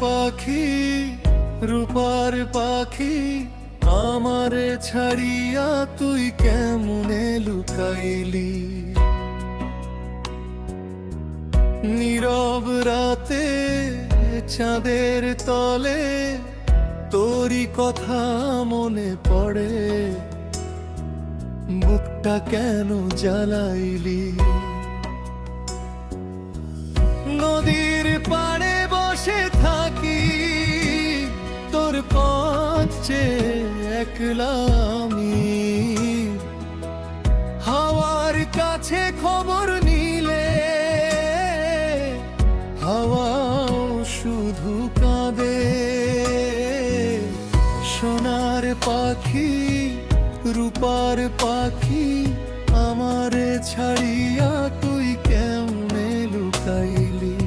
পাখি, রূপার পাখি, আমারে ছাড়িয়া তুই কেমনে লুকাইলি। নীরব রাতে চাঁদের তলে তোরই কথা মনে পড়ে, বুকটা কেন জ্বালাইলি। নদীর পাড়ে বসে থাকি তোর পথ চেয়ে একলা আমি, হাওয়ার কাছে খবর নিলে হাওয়াও শুধু কাঁদে। সোনার পাখি, রূপার পাখি, আমারে ছাড়িয়া তুই কেমনে লুকাইলি।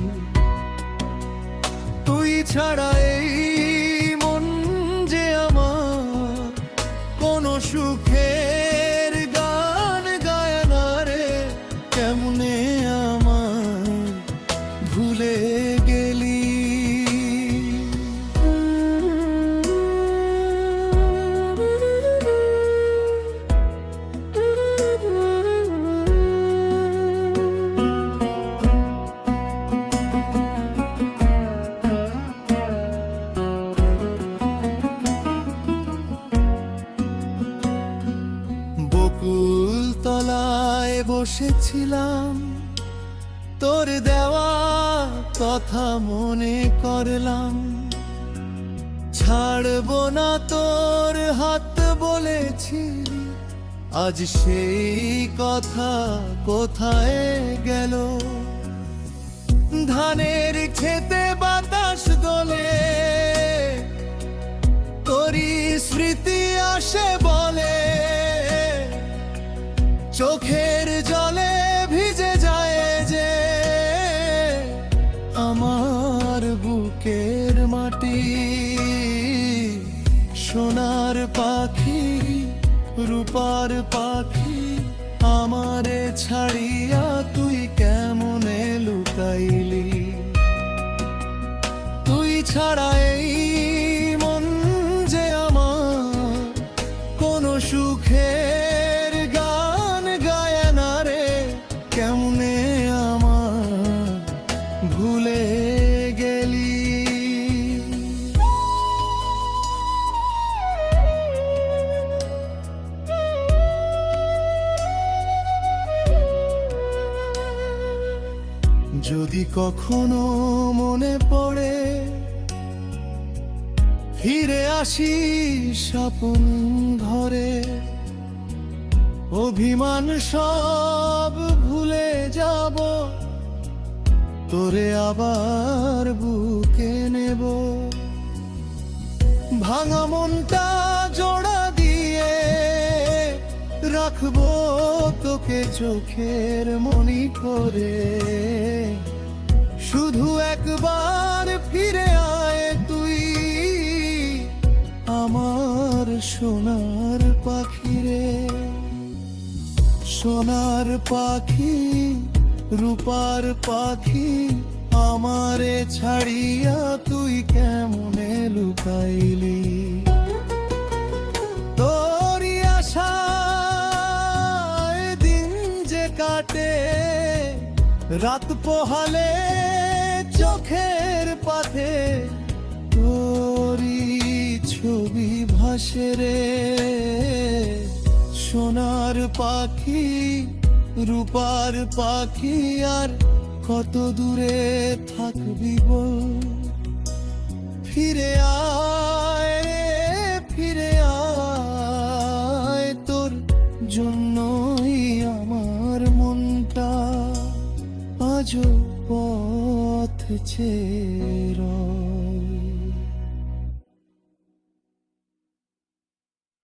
তুই ছাড়া এই মন যে আমার কোনো সুখের গান গায় না রে, কেমনে আমার ভুলে গেলি। বকুল তলায় বসেছিলাম, তোর দেওয়া কথা মনে করলাম। ছাড়বো না তোর হাত বলেছিলি, আজ সেই কথা কোথায় গেল। ধানের খেতে বাতাস দোলে, তোরই স্মৃতি আসে বলে। চোখের জলে ভিজে যায় যে আমার বুকের মাটি। সোনার পাখি, রূপার পাখি, আমারে ছাড়িয়া তুই কেমনে লুকাইলি। তুই ছাড়া এই মন যে আমার কোনো সুখের গান গায় না রে, কেমনে আমার ভুলে গেলি। যদি কখনো মনে পড়ে ফিরে আসি স্বপ্ন ঘরে, অভিমান সব ভুলে যাব, তোরে আবার বুকে নেব। ভাঙা মনটা জোড়া দিয়ে রাখবো তোকে চোখের মনি করে। শুধু একবার ফিরে আয় তুই আমার সোনার পাখি রে। সোনার পাখি, রূপার পাখি, আমারে ছাড়িয়া তুই কেমনে লুকাইলি। তোরই আশায় দিন যে কাটে, রাত পোহালে চোখের পাথে তোরই ছবি ভাসে রে। সোনার পাখি, রূপার পাখি, আর কত দূরে থাকবি বল। ফিরে আয় রে, ফিরে আয়, তোর জন্যই আমার মনটা আজও পথ চেয়ে